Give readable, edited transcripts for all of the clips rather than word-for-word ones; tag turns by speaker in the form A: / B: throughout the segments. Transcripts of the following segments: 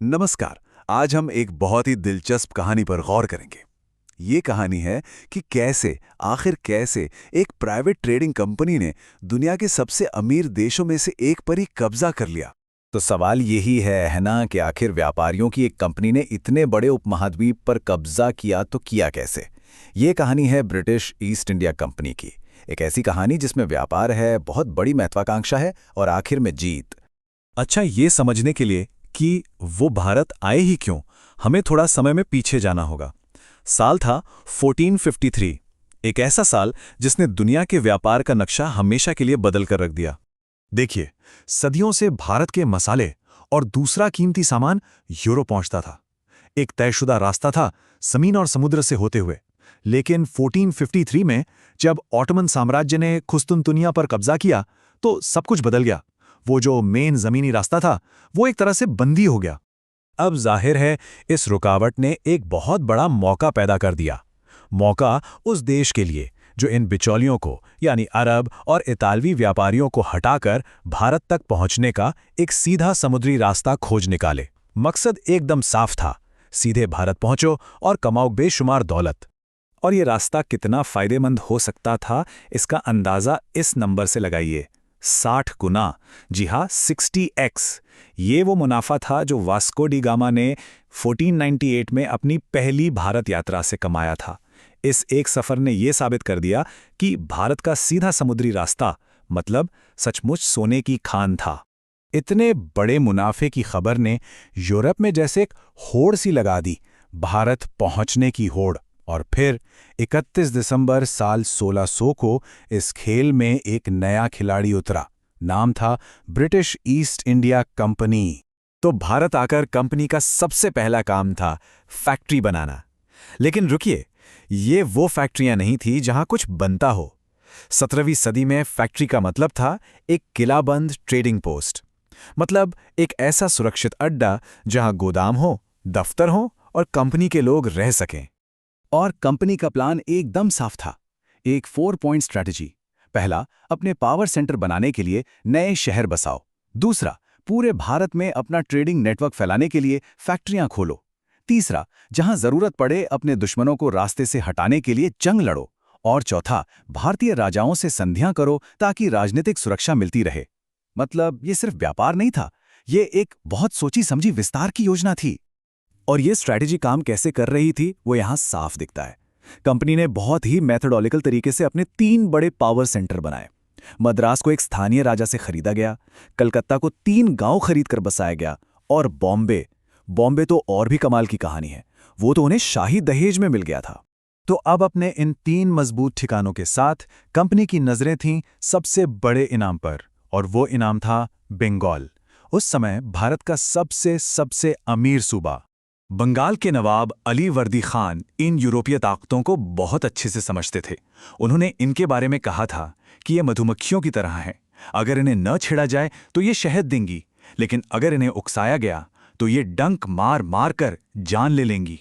A: नमस्कार। आज हम एक बहुत ही दिलचस्प कहानी पर गौर करेंगे। ये कहानी है कि आखिर कैसे एक प्राइवेट ट्रेडिंग कंपनी ने दुनिया के सबसे अमीर देशों में से एक पर ही कब्जा कर लिया।
B: तो सवाल यही है ना कि आखिर व्यापारियों की एक कंपनी ने इतने बड़े उपमहाद्वीप पर कब्जा किया तो किया कैसे। ये कहानी है ब्रिटिश ईस्ट इंडिया कंपनी की। एक ऐसी कहानी जिसमें व्यापार है, बहुत बड़ी महत्वाकांक्षा है और आखिर में जीत।
C: अच्छा, ये समझने के लिए कि वो भारत आए ही क्यों, हमें थोड़ा समय में पीछे जाना होगा। साल था 1453, एक ऐसा साल जिसने दुनिया के व्यापार का नक्शा हमेशा के लिए बदल कर रख दिया।
D: देखिए, सदियों से भारत के मसाले और दूसरा कीमती सामान यूरोप पहुंचता था। एक तयशुदा रास्ता था जमीन और समुद्र से होते हुए। लेकिन 1453 में जब ऑटोमन साम्राज्य ने कुस्तुनतुनिया पर कब्जा किया तो सब कुछ बदल गया। वो जो मेन जमीनी रास्ता था वो एक तरह से बंदी हो गया।
C: अब जाहिर है इस रुकावट ने एक बहुत बड़ा मौका पैदा कर दिया। मौका उस देश के लिए जो इन बिचौलियों को यानी अरब और इतालवी व्यापारियों को हटाकर भारत तक पहुंचने का एक सीधा समुद्री रास्ता खोज निकाले। मकसद एकदम साफ था, सीधे भारत पहुंचो और कमाओ बेशुमार दौलत। और ये रास्ता कितना फायदेमंद हो सकता था, इसका अंदाजा इस नंबर से लगाइए, 60 गुना। जी हाँ, 60x। ये वो मुनाफा था जो वास्को डी गामा ने 1498 में अपनी पहली भारत यात्रा से कमाया था। इस एक सफर ने यह साबित कर दिया कि भारत का सीधा समुद्री रास्ता मतलब सचमुच सोने की खान था। इतने बड़े मुनाफे की खबर ने यूरोप में जैसे एक होड़ सी लगा दी, भारत पहुंचने की होड़। और फिर 31 दिसंबर साल 1600 को इस खेल में एक नया खिलाड़ी उतरा। नाम था ब्रिटिश ईस्ट इंडिया कंपनी। तो भारत आकर कंपनी का सबसे पहला काम था फैक्ट्री बनाना। लेकिन रुकिए, ये वो फैक्ट्रियां नहीं थी जहां कुछ बनता हो। 17वीं सदी में फैक्ट्री का मतलब था एक किलाबंद ट्रेडिंग पोस्ट, मतलब एक ऐसा सुरक्षित अड्डा जहां गोदाम हो, दफ्तर हो और कंपनी के लोग रह सकें।
B: और कंपनी का प्लान एकदम साफ था, एक 4 पॉइंट स्ट्रैटेजी। पहला, अपने पावर सेंटर बनाने के लिए नए शहर बसाओ। दूसरा, पूरे भारत में अपना ट्रेडिंग नेटवर्क फैलाने के लिए फैक्ट्रियां खोलो। तीसरा, जहां जरूरत पड़े अपने दुश्मनों को रास्ते से हटाने के लिए जंग लड़ो। और चौथा, भारतीय राजाओं से संधियां करो ताकि राजनीतिक सुरक्षा मिलती रहे। मतलब ये सिर्फ व्यापार नहीं था, ये एक बहुत सोची समझी विस्तार की योजना थी।
C: और ये स्ट्रैटेजी काम कैसे कर रही थी वो यहां साफ दिखता है। कंपनी ने बहुत ही मेथोडोलिकल तरीके से अपने 3 बड़े पावर सेंटर बनाए। मद्रास को एक स्थानीय राजा से खरीदा गया, कलकत्ता को 3 गांव खरीद कर बसाया गया, और बॉम्बे तो और भी कमाल की कहानी है, वो तो उन्हें शाही दहेज में मिल गया था। तो अब अपने इन 3 मजबूत ठिकानों के साथ कंपनी की नजरें थीं सबसे बड़े इनाम पर, और वो इनाम था बंगाल। उस समय भारत का सबसे अमीर सूबा। बंगाल के नवाब अली वर्दी खान इन यूरोपीय ताकतों को बहुत अच्छे से समझते थे। उन्होंने इनके बारे में कहा था कि ये मधुमक्खियों की तरह हैं, अगर इन्हें न छेड़ा जाए तो ये शहद देंगी, लेकिन अगर इन्हें उकसाया गया तो ये डंक मार मार कर जान ले लेंगी।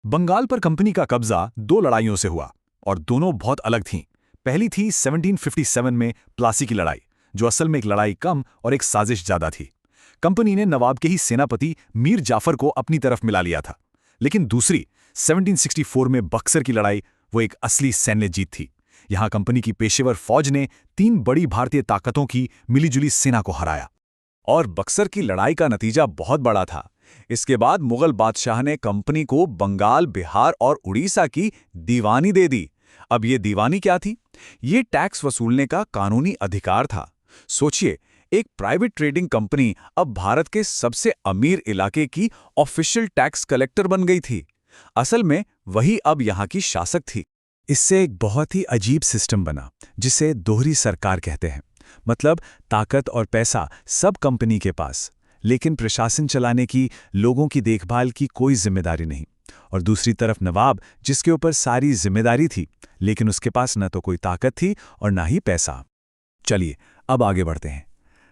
D: बंगाल पर कंपनी का कब्जा 2 लड़ाइयों से हुआ और दोनों बहुत अलग थीं। पहली थी 1757 में प्लासी की लड़ाई, जो असल में एक लड़ाई कम और एक साजिश ज्यादा थी। कंपनी ने नवाब के ही सेनापति मीर जाफर को अपनी तरफ मिला लिया था। लेकिन दूसरी 1764 में बक्सर की लड़ाई, वो एक असली सैन्य जीत थी। यहां कंपनी की पेशेवर फौज ने 3 बड़ी भारतीय ताकतों की मिलीजुली सेना को हराया।
C: और बक्सर की लड़ाई का नतीजा बहुत बड़ा था। इसके बाद मुगल बादशाह ने कंपनी को बंगाल, बिहार और उड़ीसा की दीवानी दे दी। अब ये दीवानी क्या थी? ये टैक्स वसूलने का कानूनी अधिकार था। सोचिए, एक प्राइवेट ट्रेडिंग कंपनी अब भारत के सबसे अमीर इलाके की ऑफिशियल टैक्स कलेक्टर बन गई थी। असल में वही अब यहाँ की शासक थी।
D: इससे एक बहुत ही अजीब सिस्टम बना, जिसे दोहरी सरकार कहते हैं। मतलब ताकत और पैसा सब कंपनी के पास, लेकिन प्रशासन चलाने की, लोगों की देखभाल की कोई जिम्मेदारी नहीं। और दूसरी तरफ नवाब, जिसके ऊपर सारी जिम्मेदारी थी, लेकिन उसके पास न तो कोई ताकत थी और ना ही पैसा।
C: चलिए अब आगे बढ़ते हैं।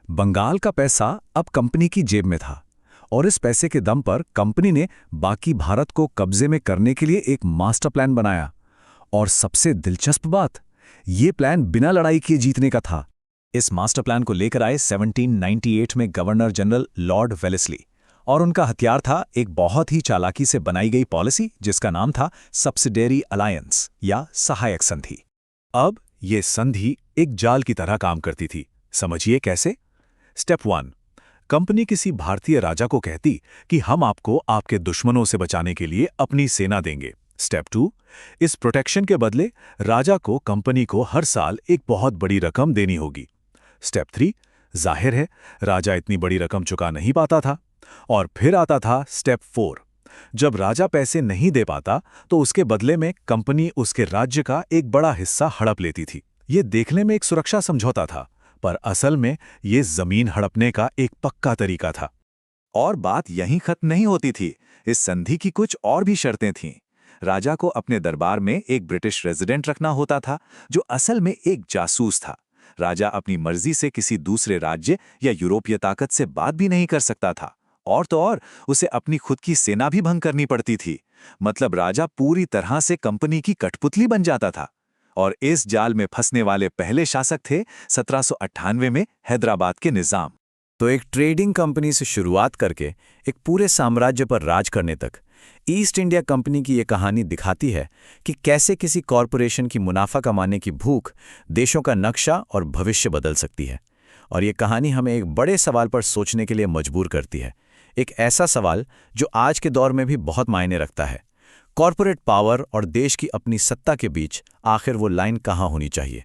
C: बंगाल का पैसा अब कंपनी की जेब में था, और इस पैसे के दम पर कंपनी ने बाकी भारत को कब्जे में करने के लिए एक मास्टर प्लान बनाया। और सबसे दिलचस्प बात, ये प्लान बिना लड़ाई किए जीतने का था। इस मास्टर प्लान को लेकर आए 1798 में गवर्नर जनरल लॉर्ड वेलेस्ली, और उनका हथियार था एक बहुत ही चालाकी से बनाई गई पॉलिसी जिसका नाम था सब्सिडियरी अलायंस या सहायक संधि। अब ये संधि एक जाल की तरह काम करती थी। समझिए कैसे? स्टेप 1, कंपनी किसी भारतीय राजा को कहती कि हम आपको आपके दुश्मनों से बचाने के लिए अपनी सेना देंगे। स्टेप 2, इस प्रोटेक्शन के बदले राजा को कंपनी को हर साल एक बहुत बड़ी रकम देनी होगी। स्टेप 3, जाहिर है राजा इतनी बड़ी रकम चुका नहीं पाता था। और फिर आता था स्टेप 4, जब राजा पैसे नहीं दे पाता तो उसके बदले में कंपनी उसके राज्य का एक बड़ा हिस्सा हड़प लेती थी। ये देखने में एक सुरक्षा समझौता था, पर असल में ये जमीन हड़पने का एक पक्का तरीका था।
D: और बात यहीं खत्म नहीं होती थी। इस संधि की कुछ और भी शर्तें थीं। राजा को अपने दरबार में एक ब्रिटिश रेजिडेंट रखना होता था जो असल में एक जासूस था। राजा अपनी मर्जी से किसी दूसरे राज्य या यूरोपीय ताकत से बात भी नहीं कर सकता था। और तो और उसे अपनी खुद की सेना भी भंग करनी पड़ती थी। मतलब राजा पूरी तरह से कंपनी की कठपुतली बन जाता था। और इस जाल में फंसने वाले पहले शासक थे 1798 में हैदराबाद के निजाम।
B: तो एक ट्रेडिंग कंपनी से शुरुआत करके एक पूरे साम्राज्य पर राज करने तक ईस्ट इंडिया कंपनी की ये कहानी दिखाती है कि कैसे किसी कॉरपोरेशन की मुनाफा कमाने की भूख देशों का नक्शा और भविष्य बदल सकती है। और ये कहानी हमें एक बड़े सवाल पर सोचने के लिए मजबूर करती है। एक ऐसा सवाल जो आज के दौर में भी बहुत मायने रखता है। कॉरपोरेट पावर और देश की अपनी सत्ता के बीच आखिर वो लाइन कहाँ होनी चाहिए?